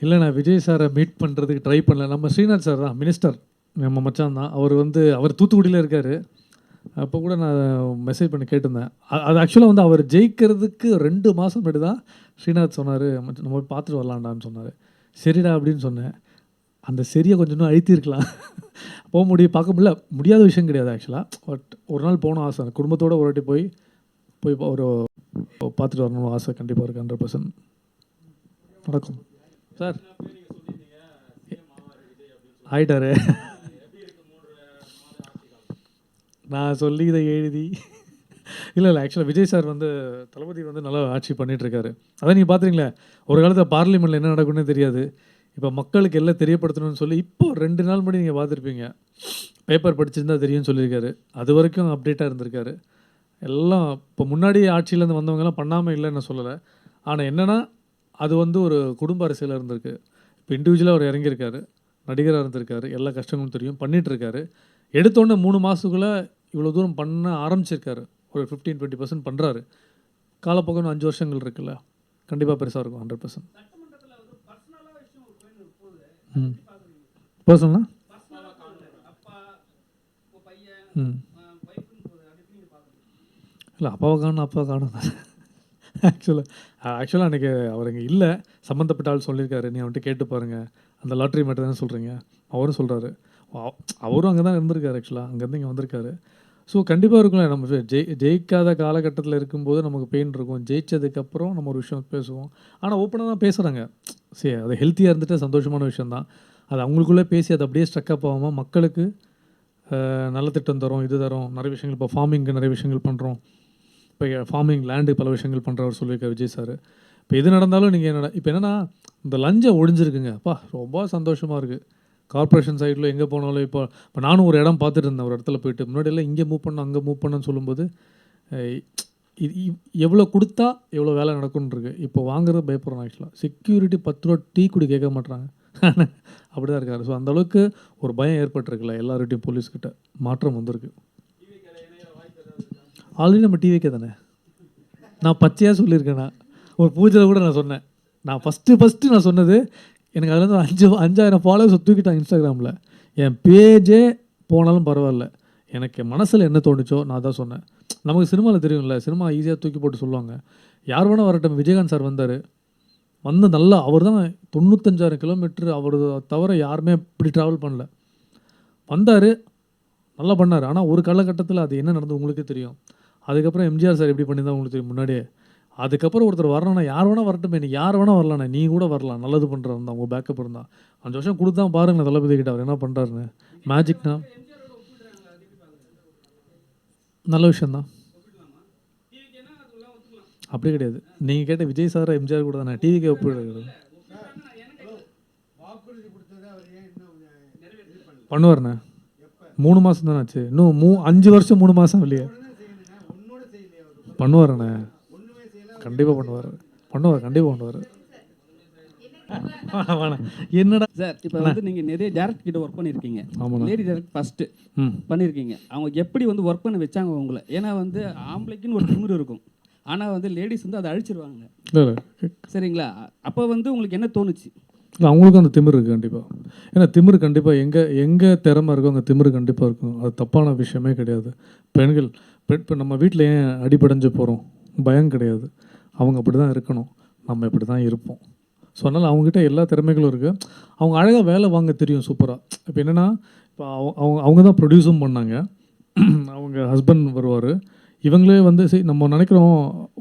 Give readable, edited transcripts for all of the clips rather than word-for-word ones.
இல்லை, நான் விஜய் சாரை மீட் பண்ணுறதுக்கு ட்ரை பண்ணல. நம்ம ஸ்ரீநாத் சார் தான் மினிஸ்டர், நம்ம மச்சான் தான். அவர் தூத்துக்குடியில் இருக்கார். அப்போ கூட நான் மெசேஜ் பண்ணி கேட்டிருந்தேன். அது ஆக்சுவலாக வந்து அவர் ஜெயிக்கிறதுக்கு 2 மாதம் முன்னாடி தான் ஸ்ரீநாத் சொன்னார், நம்ம போய் பார்த்துட்டு வரலான்டான்னு சொன்னார். சரிடா அப்படின்னு சொன்னேன். அந்த சரியை கொஞ்சம் இன்னும் அழுத்திருக்கலாம். போக முடியும், பார்க்க முடியாத விஷயம் கிடையாது ஆக்சுவலாக. பட் ஒரு நாள் போகணும் ஆசை, குடும்பத்தோடு ஒரு வாட்டி போய் ஒரு பார்த்துட்டு வரணும்னு ஆசை கண்டிப்பாக இருக்குது. 100% நடக்கும் சார். ஆயிட்டாரு. நான் சொல்லி இதை எழுதி இல்லை ஆக்சுவலாக விஜய் சார் வந்து தளபதி வந்து நல்லா ஆட்சி பண்ணிகிட்ருக்காரு. அதான் நீங்கள் பார்த்துறீங்களே, ஒரு காலத்தில் பார்லிமெண்ட்டில் என்ன நடக்கும்னே தெரியாது. இப்போ மக்களுக்கு எல்லாம் தெரியப்படுத்தணும்னு சொல்லி இப்போ 2 நாள் முன்னாடி நீங்கள் பார்த்துருப்பீங்க, பேப்பர் படிச்சிருந்தா தெரியும்னு சொல்லியிருக்காரு. அது வரைக்கும் அப்டேட்டாக இருந்திருக்காரு. எல்லாம் இப்போ முன்னாடி ஆட்சியிலேருந்து வந்தவங்கலாம் பண்ணாமல் இல்லைன்னு நான் சொல்லலை. ஆனால் என்னென்னா அது வந்து ஒரு குடும்ப அரசியலாக இருந்திருக்கு. இப்போ இண்டிவிஜுவலாக அவர் இறங்கியிருக்காரு, நடிகராக இருந்திருக்காரு, எல்லா கஷ்டங்களும் தெரியும், பண்ணிகிட்ருக்காரு. எடுத்தோடனே 3 மாதத்துக்குள்ளே இவ்வளோ தூரம் பண்ண ஆரம்பிச்சிருக்காரு. ஒரு 15-20% பண்ணுறாரு. காலப்போக்கம் 5 வருஷங்கள் இருக்குல்ல, கண்டிப்பாக பெருசாக இருக்கும். 100%. பர்சனலா இல்லை, அப்பாவை காணும். ஆக்சுவலாக அன்றைக்கி அவர் இங்கே இல்லை, சம்மந்தப்பட்ட ஆள் சொல்லியிருக்காரு, நீ அவன்கிட்ட கேட்டு பாருங்கள், அந்த லாட்ரி மேட்டர் தானே சொல்கிறீங்க. அவரும் சொல்கிறாரு, அவரும் அங்கே தான் இருந்திருக்காரு. ஆக்சுவலாக அங்கேருந்து இங்கே வந்திருக்காரு. ஸோ கண்டிப்பாக இருக்கும்ல, நம்ம ஜெயிக்காத காலகட்டத்தில் இருக்கும்போது நமக்கு பெயின் இருக்கும். ஜெயிச்சதுக்கப்புறம் நம்ம ஒரு விஷயம் பேசுவோம். ஆனால் ஓப்பனாக தான் பேசுகிறாங்க. சரி, அது ஹெல்த்தியாக இருந்துட்டு சந்தோஷமான விஷயந்தான். அது அவங்களுக்குள்ளே பேசி அது அப்படியே ஸ்ட்ரக்கப் ஆகாமல் மக்களுக்கு நல்ல திட்டம் தரோம், இது தரோம், நிறைய விஷயங்கள். இப்போ ஃபார்மிங்க்கு நிறைய விஷயங்கள் பண்ணுறோம். இப்போ ஃபார்மிங் லேண்டு பல விஷயங்கள் பண்ணுறவர் சொல்லியிருக்கார் விஜய் சார். இப்போ எது நடந்தாலும் நீங்கள் இப்போ என்னென்னா இந்த லஞ்சம் ஒழிஞ்சிருக்குங்க. அப்பா ரொம்ப சந்தோஷமாக இருக்குது. கார்ப்பரேஷன் சைடில் எங்கே போனாலும் இப்போ நானும் ஒரு இடம் பார்த்துட்டு இருந்தேன். ஒரு இடத்துல போயிட்டு முன்னாடியெல்லாம் இங்கே மூவ் பண்ண அங்கே மூவ் பண்ணன்னு சொல்லும்போது எவ்வளோ கொடுத்தா எவ்வளோ வேலை நடக்கும்னு இருக்குது. இப்போ வாங்குறது பயப்படுறோம். ஆக்சுவலாக செக்யூரிட்டி 10 ரூபா டீ குடி கேட்க மாட்றாங்க. அப்படி தான் இருக்காரு. ஸோ அந்தளவுக்கு ஒரு பயம் ஏற்பட்டிருக்குல்ல எல்லார்கிட்டையும். போலீஸ்கிட்ட மாற்றம் வந்திருக்கு. ஆல்ரெடி நம்ம டிவிக்கே தானே, நான் பச்சையாக சொல்லியிருக்கேண்ணா. ஒரு பூஜையில் கூட நான் சொன்னேன். நான் ஃபஸ்ட்டு நான் சொன்னது, எனக்கு அதில் வந்து 5000 ஃபாலோவர்ஸ் தூக்கிட்டாங்க இன்ஸ்டாகிராமில். என் பேஜே போனாலும் பரவாயில்ல, எனக்கு மனசில் என்ன தோணுச்சோ நான் தான் சொன்னேன். நமக்கு சினிமாவில் தெரியும்ல, சினிமா ஈஸியாக தூக்கி போட்டு சொல்லுவாங்க. யார் வேணால் வரட்டும். விஜயகாந்த் சார் வந்தார், வந்து நல்லா அவர் தான் 95,000 கிலோமீட்டர் அவர் தவிர யாருமே இப்படி ட்ராவல் பண்ணல. வந்தார், நல்லா பண்ணார். ஆனால் ஒரு காலகட்டத்தில் அது என்ன நடந்தது உங்களுக்கே தெரியும். அதுக்கப்புறம் எம்ஜிஆர் சார் எப்படி பண்ணியிருந்தா உங்களுக்கு தெரியும் முன்னாடியே. அதுக்கப்புறம் ஒருத்தர் வரணும்னா யார் வேணால் வரட்டுமே, நீ யார் வேணால் வரலாண்ணே, நீ கூட வரலாம், நல்லது பண்ணுறாரு தான் உங்கள் பேக்கப் இருந்தால். 5 வருஷம் கொடுத்தா பாருங்களேன் தளபதி கிட்ட அவர் என்ன பண்ணுறாருன்னு. மேஜிக்னா நல்ல விஷயந்தான். அப்படி கிடையாது. நீங்கள் கேட்ட விஜய் சார் எம்ஜிஆர் கூட தானே டிவிக்கு ஒப்பிடுறது பண்ணுவார்ண்ணே. 3 மாதம் தானே ஆச்சு, இன்னும் 5 வருஷம் 3 மாதம் இல்லையே. பண்ணுவார்ண்ணே, கண்டிப்பாக பண்ணுவார். கண்டிப்பாக பண்ணுவார். என்னடா சார், இப்போ வந்து நீங்கள் நிறைய டேரக்டர் கிட்ட ஒர்க் பண்ணியிருக்கீங்க. லேடி டேரக்டர் ஃபஸ்ட்டு பண்ணியிருக்கீங்க. அவங்க எப்படி வந்து ஒர்க் பண்ண வச்சாங்க உங்களை? ஏன்னா வந்து ஆம்பளைக்குன்னு ஒரு திமிரு இருக்கும், ஆனால் வந்து லேடிஸ் வந்து அதை அழிச்சிருவாங்க. சரிங்களா? அப்போ வந்து உங்களுக்கு என்ன தோணுச்சு? இல்லை, அவங்களுக்கும் அந்த திமிரு இருக்குது கண்டிப்பாக. ஏன்னா திமிரு கண்டிப்பாக எங்கே திறமை இருக்கோ அங்கே திமிரு கண்டிப்பாக இருக்கும். அது தப்பான விஷயமே கிடையாது. பெண்கள் இப்போ நம்ம வீட்டில் ஏன் அடிபடைஞ்சு போகிறோம்? பயம் கிடையாது. அவங்க அப்படி தான் இருக்கணும், நம்ம இப்படி தான் இருப்போம். ஸோ அதனால் அவங்ககிட்ட எல்லா திறமைகளும் இருக்குது. அவங்க அழகாக வேலை வாங்க தெரியும் சூப்பராக. இப்போ என்னென்னா, இப்போ அவங்க தான் ப்ரொடியூஸும் பண்ணாங்க. அவங்க ஹஸ்பண்ட் வருவார். இவங்களே வந்து சரி நம்ம நினைக்கிறோம்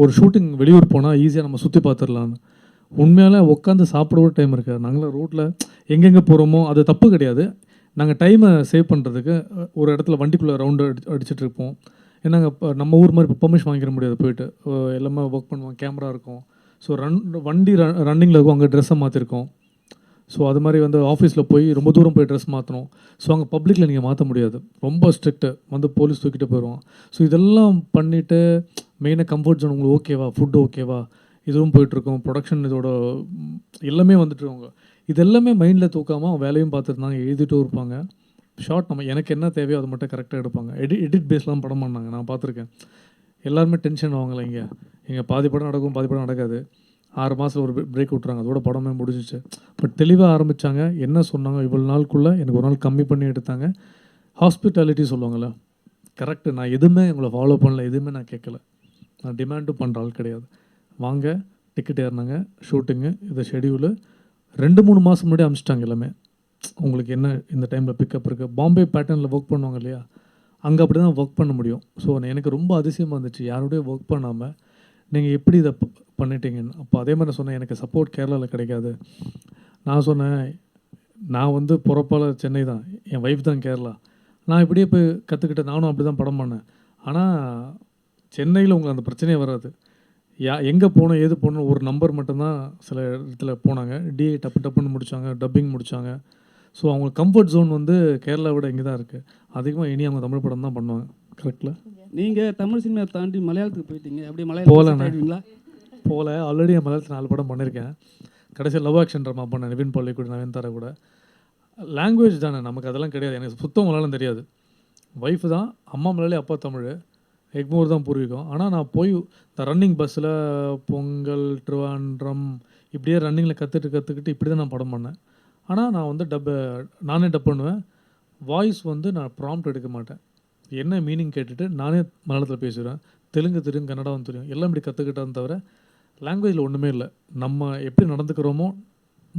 ஒரு ஷூட்டிங் வெளியூர் போனால் ஈஸியாக நம்ம சுற்றி பார்த்துடலான்னு. உண்மையால் உட்காந்து சாப்பிட கூட டைம் இருக்காது. நாங்களாம் ரோட்டில் எங்கெங்கே போகிறோமோ அது தப்பு கிடையாது. நாங்கள் டைமை சேவ் பண்ணுறதுக்கு ஒரு இடத்துல வண்டிக்குள்ளே ரவுண்டு அடிச்சுட்டு இருப்போம். ஏன்னாங்க இப்போ நம்ம ஊர் மாதிரி இப்போ பெர்மிஷன் வாங்கிட முடியாது. போயிட்டு எல்லாமே ஒர்க் பண்ணுவோம், கேமரா இருக்கும். ஸோ வண்டி ரன்னிங்கில் இருக்கும், அங்கே ட்ரெஸ்ஸை மாற்றிருக்கோம். ஸோ அது மாதிரி வந்து ஆஃபீஸில் போய் ரொம்ப தூரம் போய் ட்ரெஸ் மாற்றணும். ஸோ அங்கே பப்ளிக்கில் நீங்கள் மாற்ற முடியாது, ரொம்ப ஸ்ட்ரிக்ட்டு, வந்து போலீஸ் தூக்கிட்டு போயிடுவோம். ஸோ இதெல்லாம் பண்ணிவிட்டு மெயினாக கம்ஃபர்ட் ஜோன் உங்களுக்கு ஓகேவா, ஃபுட்டு ஓகேவா, இதுவும் போயிட்டுருக்கோம், ப்ரொடக்ஷன் இதோட எல்லாமே வந்துட்டுருவாங்க. இது எல்லாமே மைண்டில் தூக்காமல் வேலையும் பார்த்துருந்தாங்க, எழுதிட்டும் இருப்பாங்க. ஷார்ட் நம்ம எனக்கு என்ன தேவையோ அதை மட்டும் கரெக்டாக எடுப்பாங்க. எடிட் பேஸ்லாம் படம் பண்ணாங்க, நான் பார்த்துருக்கேன். எல்லாருமே டென்ஷன் ஆவாங்களே. இங்கே பாதி படம் நடக்கும், பாதி படம் நடக்காது. 6 மாதத்தில் ஒரு பிரேக் விட்றாங்க, அதோட படமே முடிஞ்சிச்சு. பட் தெளிவாக ஆரம்பித்தாங்க, என்ன சொன்னாங்க, இவ்வளோ நாளுக்குள்ளே எனக்கு ஒரு நாள் கம்மி பண்ணி எடுத்தாங்க. ஹாஸ்பிட்டாலிட்டி சொல்லுவாங்கள்ல, கரெக்டு. நான் எதுவுமே உங்களை ஃபாலோ பண்ணல, எதுவுமே நான் கேட்கல, நான் டிமாண்டும் பண்ணுற ஆள் கிடையாது. வாங்க, டிக்கெட் ஏறினாங்க, ஷூட்டிங்கு, இது ஷெடியூலு 2-3 மாதம் முன்னாடி அனுப்பிச்சிட்டாங்க எல்லாமே. உங்களுக்கு என்ன இந்த டைமில் பிக்கப் இருக்குது. பாம்பே பேட்டர்னில் ஒர்க் பண்ணுவாங்க இல்லையா, அங்கே அப்படி தான் ஒர்க் பண்ண முடியும். ஸோ எனக்கு ரொம்ப அதிசயமாக இருந்துச்சு, யாரோடய ஒர்க் பண்ணாமல் நீங்கள் எப்படி இதை பண்ணிட்டீங்கன்னு. அப்போ அதே மாதிரி சொன்னேன், எனக்கு சப்போர்ட் கேரளாவில் கிடைக்காது. நான் சொன்னேன், நான் வந்து பிறப்பால சென்னை தான், என் ஒய்ஃப் தான் கேரளா. நான் இப்படியே போய் கற்றுக்கிட்டேன், நானும் அப்படி தான் படம் பண்ணேன். ஆனால் சென்னையில் உங்களுக்கு அந்த பிரச்சனையே வராது. எங்கே போகணும் ஏது போகணும் ஒரு நம்பர் மட்டும்தான் சில இடத்துல போனாங்க. டிஏ டப்புன்னு முடித்தாங்க, டப்பிங் முடித்தாங்க. ஸோ அவங்களுக்கு கம்ஃபர்ட் ஜோன் வந்து கேரளா விட இங்கே தான் இருக்குது. அதிகமாக இனி அவங்க தமிழ் படம் தான் பண்ணுவாங்க. கரெக்டில் நீங்கள் தமிழ் சினிமா தாண்டி மலையாளத்துக்கு போயிட்டீங்க, அப்படி மலையாளம் போகல. ஆல்ரெடி என் மலையாளத்தில் 4 படம் பண்ணியிருக்கேன். கடைசியாக லவ் ஆக்ஷன் ட்ராமா பண்ணேன், நிவின் பாலி கூட, நவீன் தாரா கூட. லாங்குவேஜ் தானே, நமக்கு அதெல்லாம் கிடையாது. எனக்கு சுத்தம் மலையாளம் தெரியாது. ஒய்ஃபு தான், அம்மா மலையாளி, அப்பா தமிழ், எக்மோர் தான் பூர்வீகம். ஆனால் நான் போய் இந்த ரன்னிங் பஸ்ஸில் பொங்கல், திருவாண்டம் இப்படியே ரன்னிங்கில் கற்றுக்கிட்டு இப்படி தான் நான் படம் பண்ணேன். ஆனால் நான் வந்து நானே டப் பண்ணுவேன். வாய்ஸ் வந்து நான் ப்ராம்ப்ட் எடுக்க மாட்டேன், என்ன மீனிங் கேட்டுட்டு நானே மலையாளத்தில் பேசுவேன். தெலுங்கு தெரியும், கன்னடம் தெரியும், எல்லாம் இப்படி கற்றுக்கிட்டான்னு தவிர லாங்குவேஜில் ஒன்றுமே இல்லை. நம்ம எப்படி நடந்துக்கிறோமோ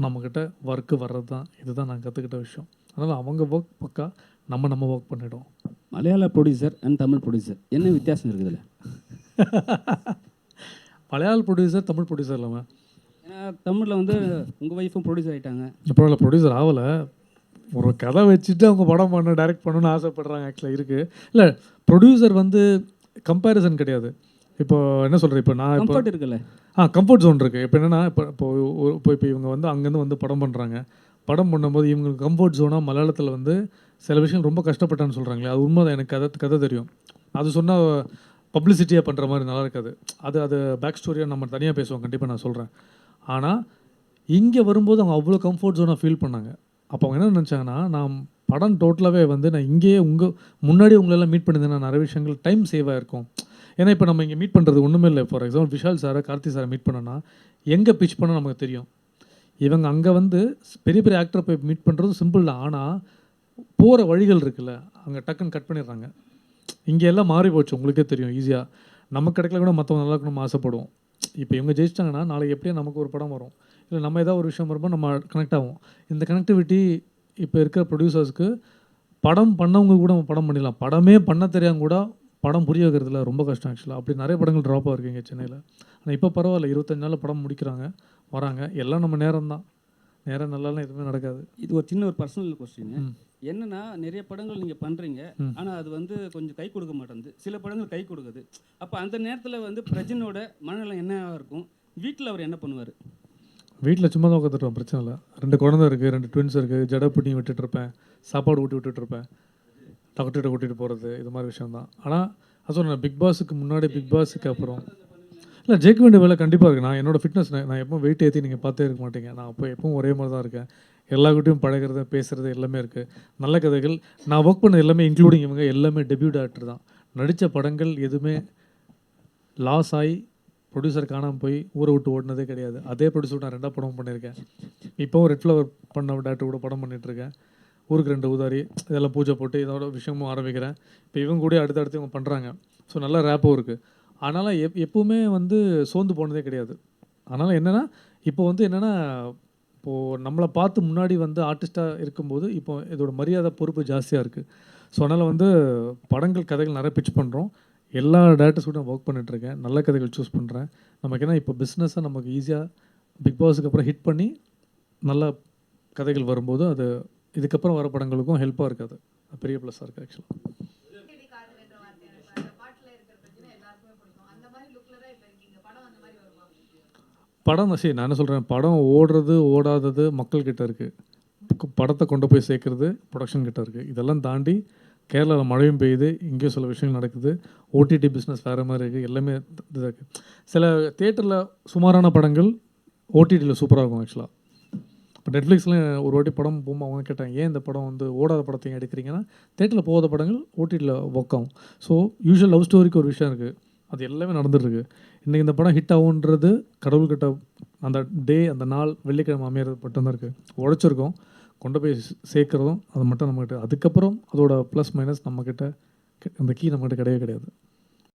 நம்மக்கிட்ட ஒர்க்கு வர்றது தான். இதுதான் நான் கற்றுக்கிட்ட விஷயம். அதனால் அவங்க ஒர்க் பக்கா, நம்ம ஒர்க் பண்ணிவிடுவோம். மலையாள ப்ரொடியூசர் அண்ட் தமிழ் ப்ரொடியூசர் என்ன வித்தியாசம் இருக்குதுல்ல? மலையாள ப்ரொடியூசர் தமிழ் ப்ரொடியூசர் இல்லாமல், ஏன்னா தமிழில் வந்து உங்கள் ஒய்ஃபும் ப்ரொடியூசர் ஆகிட்டாங்க. இப்போ இல்லை ப்ரொடியூசர் ஆகலை, ஒரு கதை வச்சுட்டு அவங்க படம் பண்ண டைரக்ட் பண்ணணும்னு ஆசைப்படுறாங்க. ஆக்சுவலாக இருக்குது. இல்லை ப்ரொடியூசர் வந்து கம்பேரிசன் கிடையாது. இப்போ என்ன சொல்கிறேன், இப்போ நான் இப்போ இருக்குல்ல, கம்ஃபர்ட் ஜோன் இருக்குது. இப்போ என்னென்னா, இப்போ இவங்க வந்து அங்கேருந்து வந்து படம் பண்ணுறாங்க. படம் பண்ணும்போது இவங்களுக்கு கம்ஃபர்ட் ஜோனாக மலையாளத்தில் வந்து சில விஷயம் ரொம்ப கஷ்டப்பட்டான்னு சொல்கிறாங்களே, அது உண்மை தான். எனக்கு கதை தெரியும். அது சொன்னால் பப்ளிசிட்டியாக பண்ணுற மாதிரி நல்லா இருக்காது. அது பேக் ஸ்டோரியாக நம்ம தனியாக பேசுவோம், கண்டிப்பாக நான் சொல்கிறேன். ஆனால் இங்கே வரும்போது அவங்க அவ்வளோ கம்ஃபர்ட் ஜோனாக ஃபீல் பண்ணாங்க. அப்போ அவங்க என்ன நினச்சாங்கன்னா, நான் படம் டோட்டலாகவே வந்து நான் இங்கேயே முன்னாடி உங்களெல்லாம் மீட் பண்ணியிருந்தேன், நிறைய விஷயங்கள் டைம் சேவ் ஆகிருக்கும். ஏன்னா இப்போ நம்ம இங்கே மீட் பண்ணுறது ஒன்றுமே இல்லை. ஃபார் எக்ஸாம்பிள் விஷால் சாரை, கார்த்தி சாரை மீட் பண்ணோன்னா எங்கே பிச் பண்ண நமக்கு தெரியும். இவங்க அங்கே வந்து பெரிய பெரிய ஆக்டரை போய் மீட் பண்ணுறது சிம்பிள் தான். ஆனால் போகிற வழிகள் இருக்குல்ல, அங்கே டக்குன்னு கட் பண்ணிடுறாங்க. இங்கே எல்லாம் மாறி போச்சு, உங்களுக்கே தெரியும். ஈஸியாக நமக்கு கிடைக்கல கூட மற்றவங்க நல்லா இருக்கணும் ஆசைப்படுவோம். இப்போ இவங்க ஜெயிச்சிட்டாங்கன்னா நாளைக்கு எப்படியும் நமக்கு ஒரு படம் வரும், இல்லை நம்ம ஏதாவது ஒரு விஷயம் வரும்போது நம்ம கனெக்ட் ஆகும். இந்த கனெக்டிவிட்டி இப்போ இருக்கிற ப்ரொடியூசர்ஸ்க்கு படம் பண்ணவங்க கூட படம் பண்ணிடலாம், படமே பண்ண தெரியாமல் கூட படம் புரிய வைக்கிறதுல ரொம்ப கஷ்டம். ஆக்சுவலாக அப்படி நிறைய படங்கள் ட்ராப்பாக இருக்குங்க சென்னையில். ஆனால் இப்போ பரவாயில்ல, 25 நாளில் படம் முடிக்கிறாங்க, வராங்க. எல்லாம் நம்ம நேரம் தான். நேரம் நல்லாலாம் எதுவுமே நடக்காது. இது ஒரு சின்ன ஒரு பர்சனல் கொஸ்டின் என்னன்னா, நிறைய படங்கள் நீங்கள் பண்ணுறீங்க, ஆனால் அது வந்து கொஞ்சம் கை கொடுக்க மாட்டேங்குது. சில படங்கள் கை கொடுக்குது. அப்போ அந்த நேரத்தில் வந்து பிரஜனோட மனநிலை என்ன இருக்கும்? வீட்டில் அவர் என்ன பண்ணுவார்? வீட்டில் சும்மா தான் உட்காந்துருப்பேன், பிரச்சனை இல்லை. 2 குழந்தை இருக்குது, 2 ட்வின்ஸ் இருக்குது, ஜடை பிடிங்கி விட்டுட்ருப்பேன், சாப்பாடு ஊட்டி விட்டுட்ருப்பேன், டாக்டர்கிட்ட கூட்டிகிட்டு போகிறது, இது மாதிரி விஷயம் தான். ஆனால் அது சொன்னேன், பிக் பாஸுக்கு முன்னாடி, பிக் பாஸுக்கு அப்புறம் இல்லை ஜெயிக்க வேண்டிய வேலை கண்டிப்பாக இருக்குது. நான் என்னோடய ஃபிட்னஸ், நான் எப்பவும் வெயிட் ஏற்றி நீங்கள் பார்த்தே இருக்க மாட்டீங்க. நான் அப்போ எப்பவும் ஒரே மாதிரி தான் இருக்கேன். எல்லாருக்கிட்டையும் பழகிறது, பேசுகிறது எல்லாமே இருக்குது. நல்ல கதைகள் நான் ஒர்க் பண்ணது எல்லாமே, இன்க்ளூடிங் இவங்க எல்லாமே டெபியூட் ஆக்டர் தான். நடித்த படங்கள் எதுவுமே லாஸ் ஆகி ப்ரொடியூசர் காணாமல் போய் ஊரை விட்டு ஓடினதே கிடையாது. அதே ப்ரொடியூசர் நான் 2 படம் பண்ணியிருக்கேன். இப்போவும் ரெட் ஃப்ளவர் பண்ண டேரக்டர் கூட படம் பண்ணிகிட்ருக்கேன். ஊருக்கு 2 ஊதாரி, இதெல்லாம் பூஜை போட்டு இதோட விஷயமும் ஆரம்பிக்கிறேன். இப்போ இவங்க கூட அடுத்தடுத்து இவங்க பண்ணுறாங்க. ஸோ நல்ல ரேப்பும் இருக்குது. அதனால் எப்பவுமே வந்து சோர்ந்து போனதே கிடையாது. அதனால் என்னென்னா, இப்போ வந்து என்னென்னா, இப்போது நம்மளை பார்த்து முன்னாடி வந்து ஆர்டிஸ்ட்டாக இருக்கும்போது இப்போ இதோட மரியாதை, பொறுப்பு ஜாஸ்தியாக இருக்குது. ஸோ அதனால் வந்து படங்கள், கதைகள் நிறைய பிச் பண்ணுறோம். எல்லா டேரக்டர்ஸ் கூட ஒர்க் பண்ணிகிட்ருக்கேன். நல்ல கதைகள் சூஸ் பண்ணுறேன். நமக்கு என்ன இப்போ பிஸ்னஸாக நமக்கு ஈஸியாக பிக் பாஸுக்கு அப்புறம் ஹிட் பண்ணி நல்ல கதைகள் வரும்போது அது இதுக்கப்புறம் வர படங்களுக்கும் ஹெல்ப்பாக இருக்காது. பெரிய ப்ளஸ்ஸாக இருக்குது ஆக்சுவலாக. படம் சரி, நான் என்ன சொல்கிறேன், படம் ஓடுறது ஓடாதது மக்கள்கிட்ட இருக்குது. படத்தை கொண்டு போய் சேர்க்குறது ப்ரொடக்ஷன் கிட்ட இருக்குது. இதெல்லாம் தாண்டி கேரளாவில் மழையும் பெய்யுது, இங்கேயும் சில விஷயங்கள் நடக்குது. ஓடிடி பிஸ்னஸ் வேறு மாதிரி இருக்குது. எல்லாமே இது இருக்குது. சில தியேட்டரில் சுமாரான படங்கள் ஓடிடியில் சூப்பராக இருக்கும் ஆக்சுவலாக. இப்போ நெட்ஃப்ளிக்ஸில் ஒரு வாட்டி படம் போகும்போது அவங்க கேட்டாங்க, ஏன் இந்த படம் வந்து ஓடாத படத்தையும் எடுக்கிறீங்கன்னா, தேட்டரில் போகாத படங்கள் ஓடிடியில் ஒர்க் ஆகும். ஸோ யூஷுவல் லவ் ஸ்டோரிக்கு ஒரு விஷயம் இருக்குது, அது எல்லாமே நடந்துட்டுருக்கு. இன்றைக்கி இந்த படம் ஹிட் ஆகுன்றது கடவுள்கிட்ட அந்த டே அந்த நாள் வெள்ளிக்கிழமை அமையிறது மட்டும்தான் இருக்குது. உழைச்சிருக்கோம், கொண்டு போய் சேர்க்குறதும் அது மட்டும் நம்மக்கிட்ட. அதுக்கப்புறம் அதோட ப்ளஸ் மைனஸ் நம்மக்கிட்ட அந்த கீ நம்மக்கிட்ட கிடையவே கிடையாது.